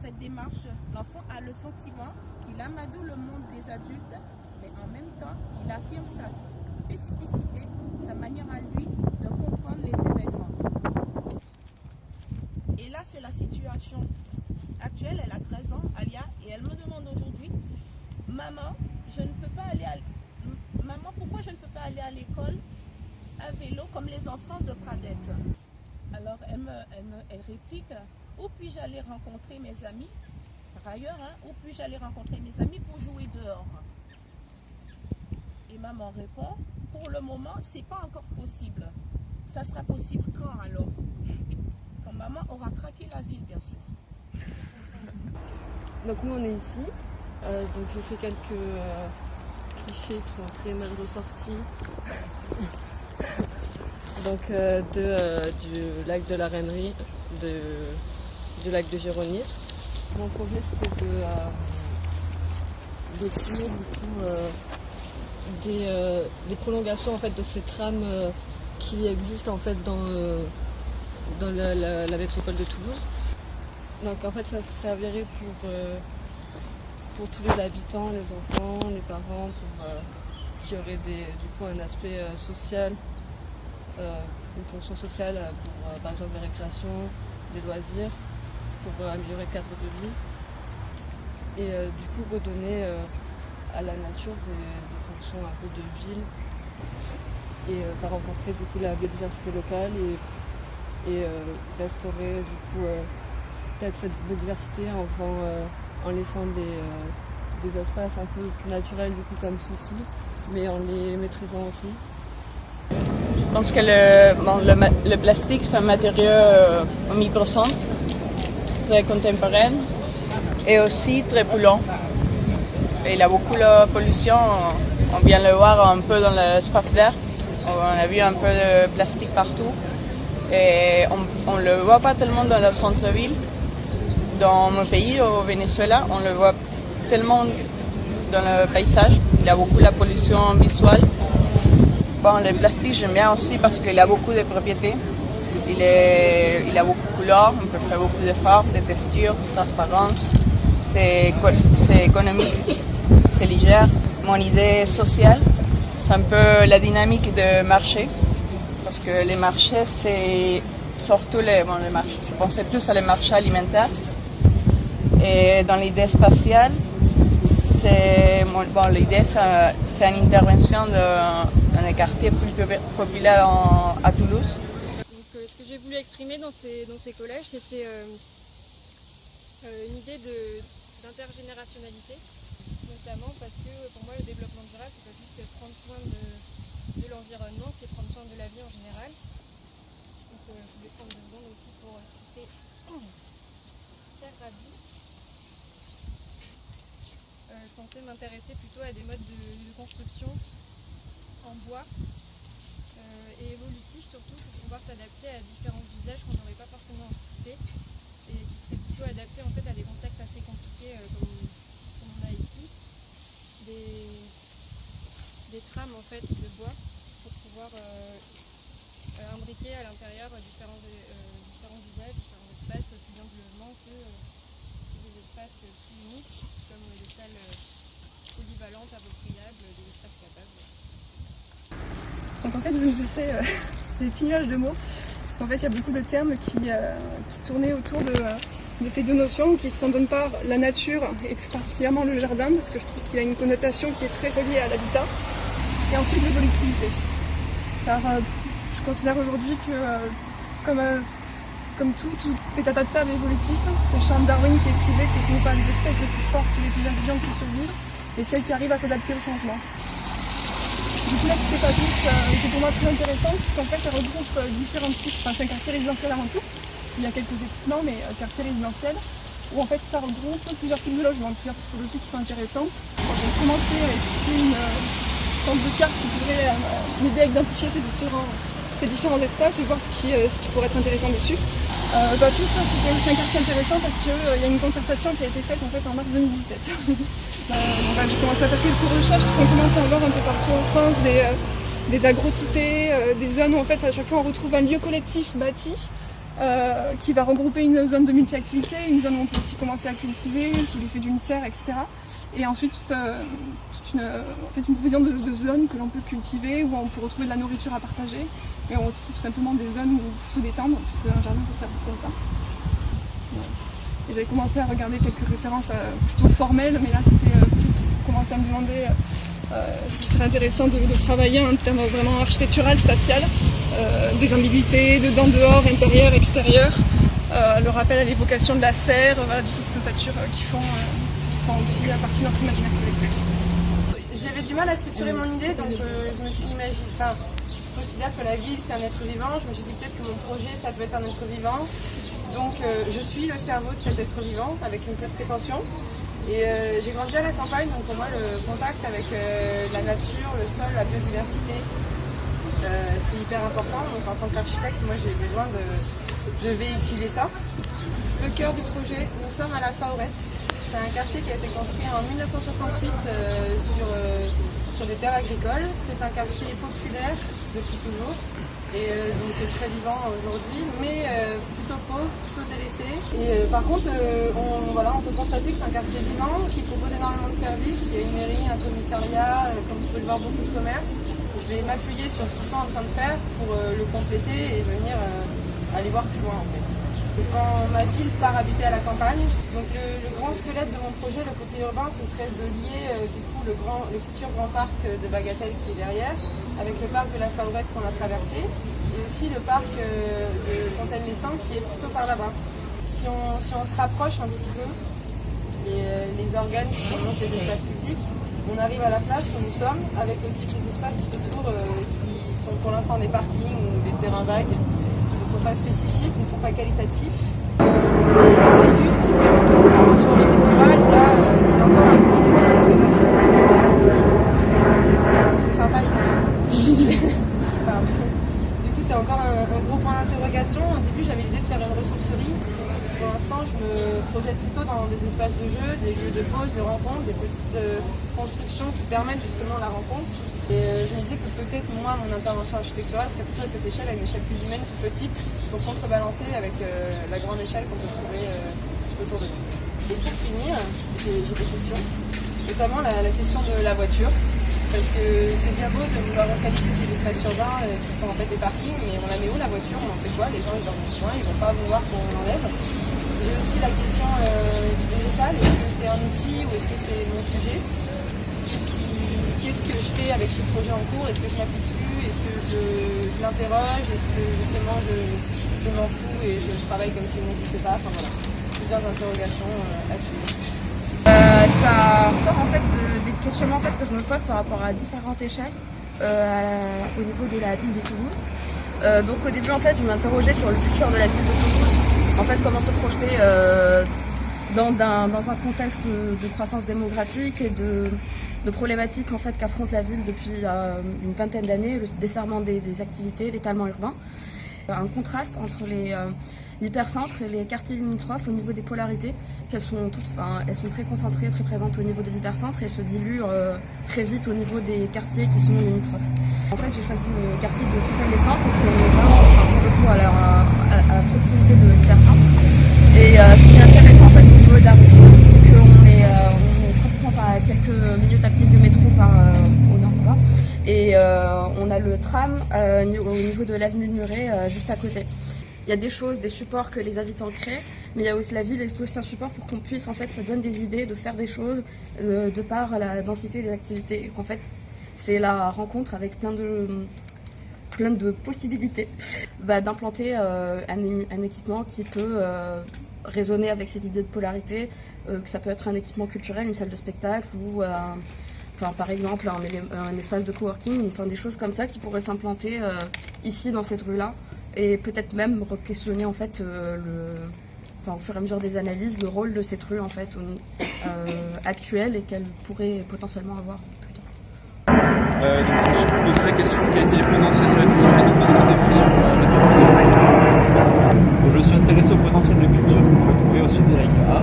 cette démarche, l'enfant a le sentiment qu'il amadoue le monde des adultes, mais en même temps, il affirme sa spécificité, sa manière à lui de comprendre les événements. Et là, c'est la situation actuelle. Elle a 13 ans, Alia, et elle me demande aujourd'hui, maman, pourquoi je ne peux pas aller à l'école à vélo comme les enfants de Pradette? Alors elle réplique, où puis-je aller rencontrer mes amis? Par ailleurs, où puis-je aller rencontrer mes amis pour jouer dehors? Et maman répond, pour le moment, c'est pas encore possible. Ça sera possible quand alors? Quand maman aura craqué la ville, bien sûr. Donc nous on est ici, donc j'ai fait quelques clichés qui sont très mal ressortis. Donc du lac de la Reinerie, du lac de Géronis. Mon projet c'était de filmer du coup des prolongations en fait de ces trams qui existent en fait dans la métropole de Toulouse. Donc en fait ça servirait pour tous les habitants, les enfants, les parents, qui auraient du coup un aspect social, une fonction sociale pour par exemple les récréations, les loisirs, pour améliorer le cadre de vie et du coup redonner à la nature des fonctions un peu de ville et ça renforcerait du coup la biodiversité locale et restaurer du coup peut-être cette biodiversité en laissant des espaces un peu plus naturels du coup comme ceci, mais en les maîtrisant aussi. Je pense que le plastique c'est un matériau omniprésent, très contemporain et aussi très polluant. Et il a beaucoup de pollution, on vient le voir un peu dans l'espace vert, on a vu un peu de plastique partout et on ne le voit pas tellement dans le centre-ville. Dans mon pays, au Venezuela, on le voit tellement dans le paysage. Il y a beaucoup de la pollution visuelle. Bon, le plastique, j'aime bien aussi parce qu'il a beaucoup de propriétés. Il a beaucoup de couleurs, on peut faire beaucoup d'efforts, de textures, de transparence. C'est économique, c'est léger. Mon idée sociale, c'est un peu la dynamique de marché. Parce que les marchés, c'est surtout les marchés. Je pensais plus à les marchés alimentaires. Et dans l'idée spatiale, l'idée c'est une intervention dans les quartiers plus populaires à Toulouse. Donc, ce que j'ai voulu exprimer dans ces collèges, c'était une idée d'intergénérationnalité, notamment parce que pour moi le développement durable, c'est pas juste prendre soin de l'environnement, c'est prendre soin de la vie en général. Donc je vais prendre 2 secondes aussi pour citer Pierre Rabhi. Je pensais m'intéresser plutôt à des modes de construction en bois et évolutifs surtout pour pouvoir s'adapter à différents usages qu'on n'aurait pas forcément anticipés et qui seraient plutôt adaptés en fait à des contextes assez compliqués comme on a ici. Des trames en fait de bois pour pouvoir imbriquer à l'intérieur différents usages, différents espaces, aussi bien de logement que des espaces plus uniques comme des salles polyvalentes, appropriables, des espaces capables. Donc en fait je vous ai fait des petits nuages de mots, parce qu'en fait il y a beaucoup de termes qui tournaient autour de ces 2 notions qui sont d'une part la nature et plus particulièrement le jardin, parce que je trouve qu'il a une connotation qui est très reliée à l'habitat, et ensuite l'évolutivité. Alors je considère aujourd'hui que comme tout est adaptable et évolutif. C'est Charles Darwin qui écrivait que ce n'est pas les espèces les plus fortes ou les plus intelligentes qui survivent, mais celles qui arrivent à s'adapter au changement. Du coup, l'explicatif était pour moi très intéressant, puisqu'en fait, elle regroupe différents types, c'est un quartier résidentiel avant tout. Il y a quelques équipements, mais quartier résidentiel, où en fait ça regroupe plusieurs types de logements, plusieurs typologies qui sont intéressantes. J'ai commencé à esquisser une sorte de carte qui pourrait m'aider à identifier ces différents espaces et voir ce qui pourrait être intéressant dessus. Tout ça, c'était aussi un quartier intéressant parce qu'il y a une concertation qui a été faite en fait en mars 2017. J'ai commencé à faire quelques recherches parce qu'on commence à en voir un peu partout en France des agrocités, des zones où en fait à chaque fois on retrouve un lieu collectif bâti qui va regrouper une zone de multi-activité, une zone où on peut aussi commencer à cultiver sous l'effet d'une serre, etc. Et ensuite une provision de zones que l'on peut cultiver, où on peut retrouver de la nourriture à partager, mais aussi tout simplement des zones pour se détendre, puisque un jardin ça sert aussi à ça. Et j'avais commencé à regarder quelques références plutôt formelles, mais là c'était plus pour commencer à me demander ce qui serait intéressant de travailler en termes vraiment architectural, spatial, des ambiguïtés, dedans, dehors, intérieur, extérieur, le rappel à l'évocation de la serre, voilà, de toutes ces natures qui font aussi partie de notre imaginaire collectif. J'avais du mal à structurer mon idée, donc je me suis imaginé, je considère que la ville c'est un être vivant, je me suis dit peut-être que mon projet ça peut être un être vivant, donc je suis le cerveau de cet être vivant avec une peu de prétention. Et j'ai grandi à la campagne, donc pour moi le contact avec la nature, le sol, la biodiversité, c'est hyper important. Donc en tant qu'architecte, moi j'ai besoin de véhiculer ça. Le cœur du projet, nous sommes à la Faurette. C'est un quartier qui a été construit en 1968 sur des terres agricoles. C'est un quartier populaire depuis toujours. Et donc très vivant aujourd'hui, mais plutôt pauvre, plutôt délaissé. Et par contre, on peut constater que c'est un quartier vivant qui propose énormément de services. Il y a une mairie, un commissariat, comme vous pouvez le voir, beaucoup de commerces. Je vais m'appuyer sur ce qu'ils sont en train de faire pour le compléter et venir aller voir plus loin en fait. Quand ma ville part habiter à la campagne, donc le grand squelette de mon projet, le côté urbain, ce serait de lier le futur grand parc de Bagatelle qui est derrière, avec le parc de la Faurette qu'on a traversé, et aussi le parc de Fontaine-Lestan qui est plutôt par là-bas. Si on se rapproche un petit peu, les organes qui remontent les espaces publics, on arrive à la place où nous sommes, avec aussi des espaces tout autour qui sont pour l'instant des parkings ou des terrains vagues, qui ne sont pas spécifiques, qui ne sont pas qualitatifs. Les cellules qui seraient donc les interventions architecturales, là c'est encore un gros point d'interrogation. C'est sympa ici. Du coup c'est encore un gros point d'interrogation. Au début j'avais l'idée de faire une ressourcerie. Pour l'instant je me projette plutôt dans des espaces de jeu, des lieux de pause, de rencontre, des petites constructions qui permettent justement la rencontre. Et je me disais que peut-être moi, mon intervention architecturale serait plutôt à cette échelle, à une échelle plus humaine, plus petite, pour contrebalancer avec la grande échelle qu'on peut trouver tout autour de nous. Et pour finir, j'ai des questions, notamment la question de la voiture, parce que c'est bien beau de vouloir requalifier ces espaces urbains qui sont en fait des parkings, mais on la met où la voiture, on en fait quoi? Les gens ils dorment du coin, ils vont pas vouloir qu'on l'enlève. J'ai aussi la question du végétal, est-ce que c'est un outil ou est-ce que c'est mon sujet? Qu'est-ce que je fais avec ce projet en cours? Est-ce que je m'appuie dessus? Est-ce que je l'interroge? Est-ce que justement je m'en fous et je travaille comme s'il n'existait pas? Enfin voilà, plusieurs interrogations à suivre. Ça ressort en fait des questionnements en fait, que je me pose par rapport à différentes échelles au niveau de la ville de Toulouse. Donc au début en fait je m'interrogeais sur le futur de la ville de Toulouse, en fait comment se projeter dans un contexte de croissance démographique et de problématiques en fait, qu'affronte la ville depuis une vingtaine d'années, le desserrement des activités, l'étalement urbain. Un contraste entre l'hypercentre et les quartiers limitrophes au niveau des polarités, elles sont très concentrées, très présentes au niveau de l'hypercentre et se diluent très vite au niveau des quartiers qui sont limitrophes. En fait, j'ai choisi le quartier de Fontaine-Lestan parce qu'on est vraiment pour le coup à proximité de l'hypercentre. Et ce qui est intéressant en fait, au niveau de la route, c'est qu'on est pratiquement à quelques minutes à pied du métro au nord là. Et on a le tram au niveau de l'avenue de Muret juste à côté. Il y a des choses, des supports que les habitants créent, mais il y a aussi la ville est aussi un support pour qu'on puisse, en fait, ça donne des idées de faire des choses de par la densité des activités. Et qu'en fait, c'est la rencontre avec plein de possibilités d'implanter un équipement qui peut résonner avec cette idée de polarité, que ça peut être un équipement culturel, une salle de spectacle ou par exemple un espace de coworking, des choses comme ça qui pourraient s'implanter ici dans cette rue-là et peut-être même re-questionner en fait au fur et à mesure des analyses le rôle de cette rue en fait actuelle et qu'elle pourrait potentiellement avoir plus tard. Donc je me suis posé la question quel était le potentiel de la culture à Toulouse, notamment sur la partie urbaine. Je me suis intéressé au potentiel de culture qu'on peut trouver au sud de la ligne A.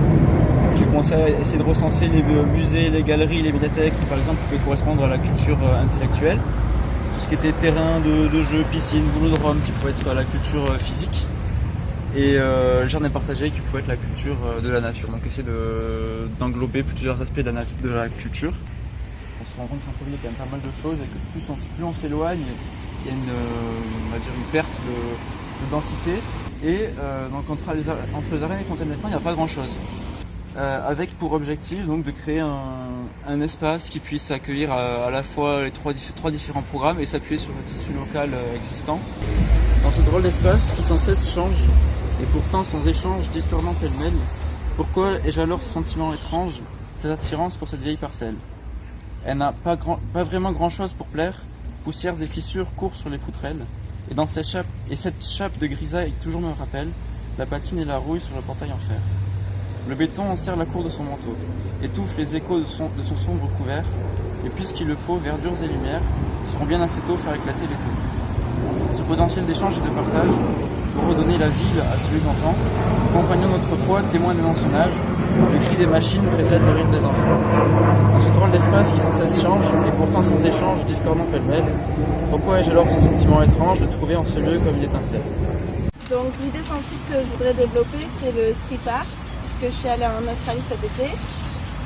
J'ai commencé à essayer de recenser les musées, les galeries, les médiathèques qui par exemple pouvaient correspondre à la culture intellectuelle. Tout ce qui était terrain de jeu, piscine, boulodrome qui pouvait être la culture physique. et le jardin partagé qui pouvait être la culture de la nature. Donc essayer d'englober plusieurs aspects de la culture. On se rend compte qu'il y a quand même pas mal de choses et que plus on s'éloigne, il y a on va dire une perte de densité. Et donc entre les arènes et Fontaine des Temps, il n'y a pas grand chose. Avec pour objectif donc de créer un espace qui puisse accueillir à la fois les trois différents programmes et s'appuyer sur le tissu local existant. Dans ce drôle d'espace qui sans cesse change, et pourtant sans échange discordant pêle-mêle, pourquoi ai-je alors ce sentiment étrange, cette attirance pour cette vieille parcelle? Elle n'a pas vraiment grand-chose pour plaire, poussières et fissures courent sur les poutrelles, et cette chape de grisaille toujours me rappelle la patine et la rouille sur le portail en fer. Le béton enserre la cour de son manteau, étouffe les échos de son sombre couvert, et puisqu'il le faut, verdures et lumières seront bien assez tôt faire éclater les taux. Ce potentiel d'échange et de partage pour redonner la ville à celui d'antan, compagnons d'autrefois, témoins d'un ancien âge, le cri des machines précède le rire des enfants. Dans ce drôle d'espace qui sans cesse change, et pourtant sans échange discordant pêle-mêle, pourquoi ai-je alors ce sentiment étrange de trouver en ce lieu comme une étincelle? Donc l'idée sensible que je voudrais développer, c'est le street art, puisque je suis allée en Australie cet été.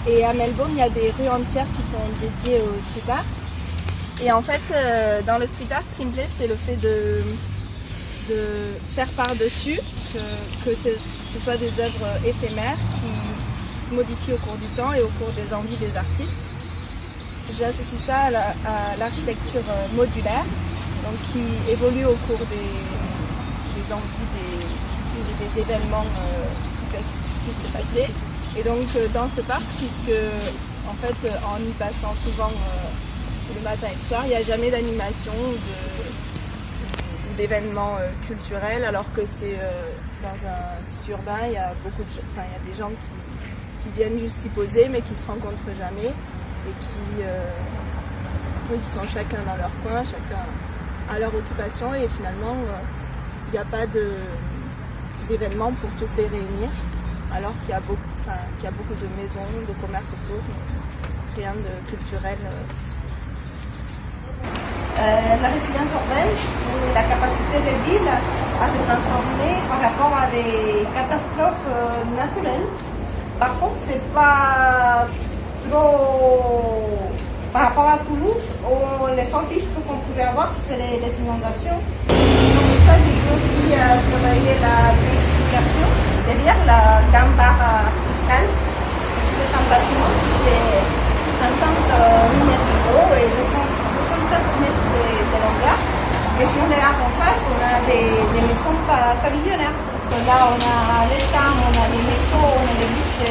Et à Melbourne, il y a des rues entières qui sont dédiées au street art. Et en fait, dans le street art, ce qui me plaît, c'est le fait de faire par-dessus, que ce soit des œuvres éphémères qui se modifient au cours du temps et au cours des envies des artistes. J'associe ça à l'architecture modulaire, donc qui évolue au cours des envies, des événements qui puissent se passer. Et donc dans ce parc, puisque en fait en y passant souvent le matin et le soir, il n'y a jamais d'animation ou d'événements culturels, alors que c'est dans un tissu urbain, il y a des gens qui viennent juste s'y poser mais qui ne se rencontrent jamais et qui sont chacun dans leur coin, chacun à leur occupation, et finalement il n'y a pas d'événements pour tous les réunir, alors qu'il y a beaucoup de maisons, de commerces autour, mais rien de culturel ici. La résilience urbaine, la capacité des villes à se transformer par rapport à des catastrophes naturelles. Par contre, c'est pas trop. Par rapport à Toulouse, les seuls risques qu'on pourrait avoir, c'est les inondations. Donc, pour ça, il faut aussi travailler la densification derrière la grande barre fiscale, parce que c'est un bâtiment qui fait 50 mètres de haut et 230 mètres de longueur. Et si on regarde en face, on a des maisons pavillonnaires. Donc là, on a les trams, on a les métros, on a les bus,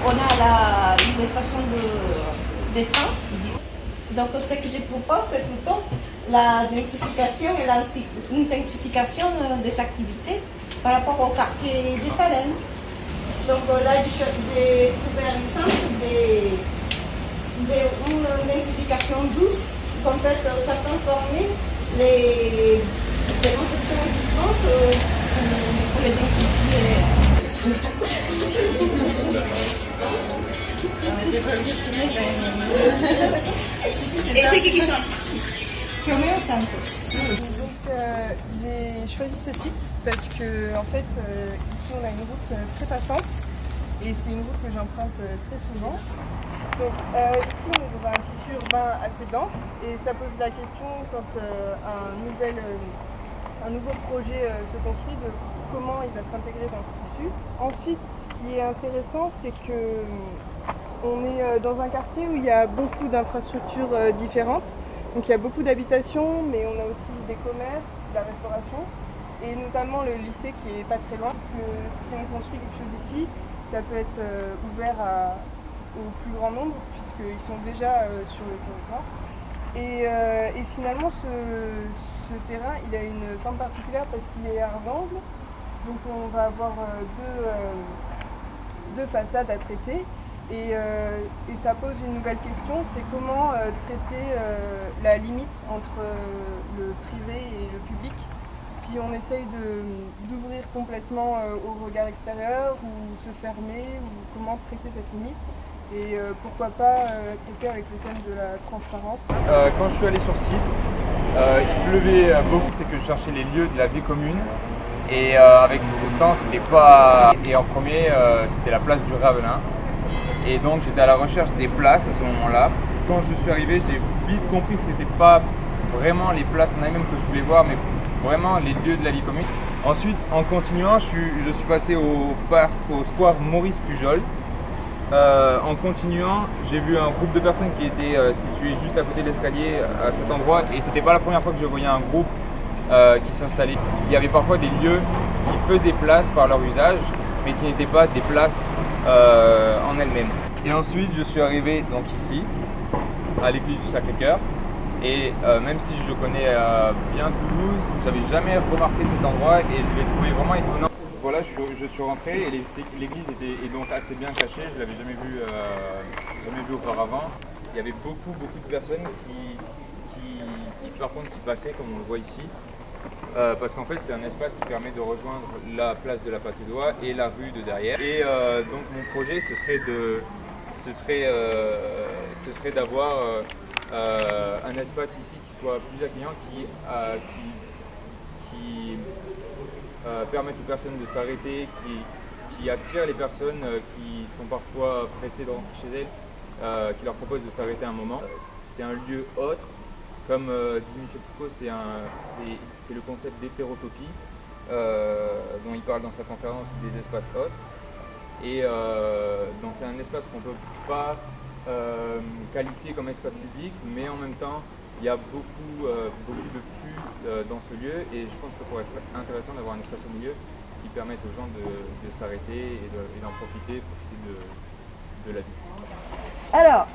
on a les stations de train. Donc ce que je propose, c'est plutôt la densification et l'intensification des activités par rapport au quartier des Arènes. Donc là, j'ai trouvé un exemple d'une densification douce qui en fait ça a transformé les constructions existantes pour les densifier. Donc j'ai choisi ce site parce que en fait ici on a une route très passante et c'est une route que j'emprunte très souvent. Donc ici on est dans un tissu urbain assez dense et ça pose la question quand un nouveau projet se construit de comment il va s'intégrer dans ce tissu. Ensuite, ce qui est intéressant, c'est que on est dans un quartier où il y a beaucoup d'infrastructures différentes. Donc il y a beaucoup d'habitations, mais on a aussi des commerces, de la restauration, et notamment le lycée qui est pas très loin, parce que si on construit quelque chose ici, ça peut être ouvert au plus grand nombre, puisqu'ils sont déjà sur le territoire. Et finalement, ce terrain, il a une forme particulière parce qu'il est à un angle. Donc on va avoir deux façades à traiter. Et ça pose une nouvelle question, c'est comment traiter la limite entre le privé et le public, si on essaye d'ouvrir complètement au regard extérieur ou se fermer, ou comment traiter cette limite, et pourquoi pas traiter avec le thème de la transparence. Quand je suis allé sur site, il pleuvait beaucoup, c'est que je cherchais les lieux de la vie commune. Et avec ce temps, c'était pas. Et en premier, c'était la place du Ravelin. Et donc j'étais à la recherche des places à ce moment-là. Quand je suis arrivé, j'ai vite compris que c'était pas vraiment les places en elles-mêmes que je voulais voir, mais vraiment les lieux de la vie commune. Ensuite, en continuant, je suis passé au square Maurice Pujol. En continuant, j'ai vu un groupe de personnes qui étaient situées juste à côté de l'escalier à cet endroit, et c'était pas la première fois que je voyais un groupe qui s'installait. Il y avait parfois des lieux qui faisaient place par leur usage, mais qui n'étaient pas des places en elles-mêmes. Et ensuite, je suis arrivé donc ici, à l'église du Sacré-Cœur. Et même si je connais bien Toulouse, j'avais jamais remarqué cet endroit et je l'ai trouvé vraiment étonnant. Voilà, je suis rentré et l'église est donc assez bien cachée, je l'avais jamais vu auparavant. Il y avait beaucoup de personnes qui passaient, comme on le voit ici. Parce qu'en fait c'est un espace qui permet de rejoindre la place de la Pâte-d'Oie et la rue de derrière. Et donc mon projet ce serait d'avoir un espace ici qui soit plus accueillant, qui permette aux personnes de s'arrêter, qui attire les personnes qui sont parfois pressées de rentrer chez elles, qui leur propose de s'arrêter un moment. C'est un lieu autre, comme dit Michel Foucault, c'est le concept d'hétérotopie dont il parle dans sa conférence des espaces autres. Et donc c'est un espace qu'on ne peut pas qualifié comme espace public, mais en même temps il y a beaucoup de flux dans ce lieu, et je pense que ça pourrait être intéressant d'avoir un espace au milieu qui permette aux gens de s'arrêter et d'en profiter de la vie. Alors,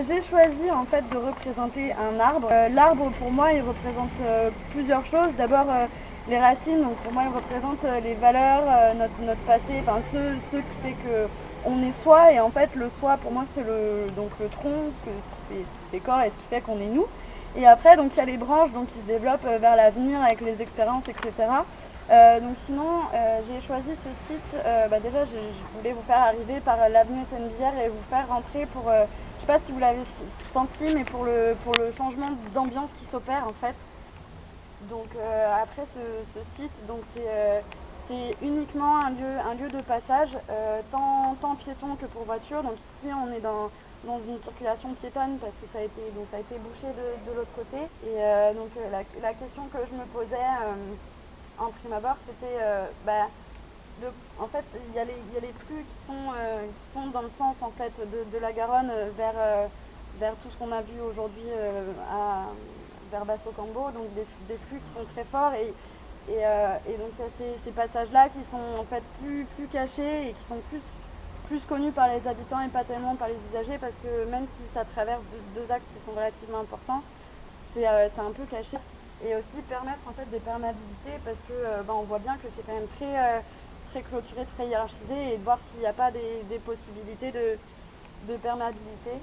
j'ai choisi en fait de représenter un arbre. L'arbre pour moi il représente plusieurs choses. D'abord les racines, donc pour moi il représente les valeurs, notre passé, enfin ce qui fait que on est soi, et en fait le soi pour moi c'est le tronc, ce qui fait corps et ce qui fait qu'on est nous. Et après donc il y a les branches donc, qui se développent vers l'avenir avec les expériences, etc. Donc sinon j'ai choisi ce site, déjà je voulais vous faire arriver par l'avenue Étienne-Bière et vous faire rentrer pour, je sais pas si vous l'avez senti, mais pour le changement d'ambiance qui s'opère en fait. Donc après ce site, donc c'est uniquement un lieu de passage, tant piéton que pour voiture. Donc ici on est dans une circulation piétonne parce que ça a été bouché de l'autre côté. Et donc la question que je me posais en prime abord, c'était en fait il y a les flux qui sont dans le sens en fait de la Garonne vers tout ce qu'on a vu aujourd'hui vers Basso-Cambo, donc des flux qui sont très forts, et donc il y a ces passages-là qui sont en fait plus cachés et qui sont plus connus par les habitants et pas tellement par les usagers, parce que même si ça traverse deux axes qui sont relativement importants, c'est un peu caché. Et aussi permettre en fait des perméabilités, parce que on voit bien que c'est quand même très clôturé, très hiérarchisé, et de voir s'il n'y a pas des possibilités de perméabilité.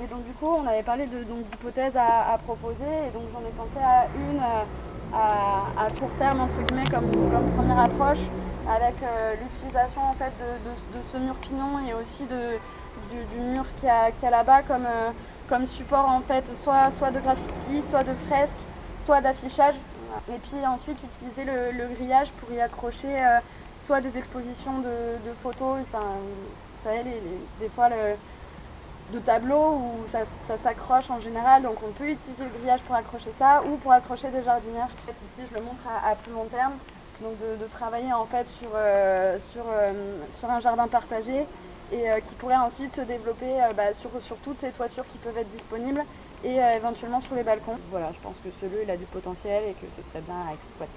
Et donc du coup on avait parlé d'hypothèses à proposer, et donc j'en ai pensé à une à court terme entre guillemets comme première approche, avec l'utilisation en fait de ce mur pignon et aussi du mur qu'il y a là-bas comme support en fait soit de graffiti, soit de fresques, soit d'affichage, et puis ensuite utiliser le grillage pour y accrocher soit des expositions de photos, vous savez, des fois de tableaux où ça s'accroche en général, donc on peut utiliser le grillage pour accrocher ça, ou pour accrocher des jardinières. Ici je le montre à plus long terme, donc de travailler en fait sur un jardin partagé, et qui pourrait ensuite se développer sur toutes ces toitures qui peuvent être disponibles, et éventuellement sur les balcons. Voilà, je pense que ce lieu il a du potentiel et que ce serait bien à exploiter.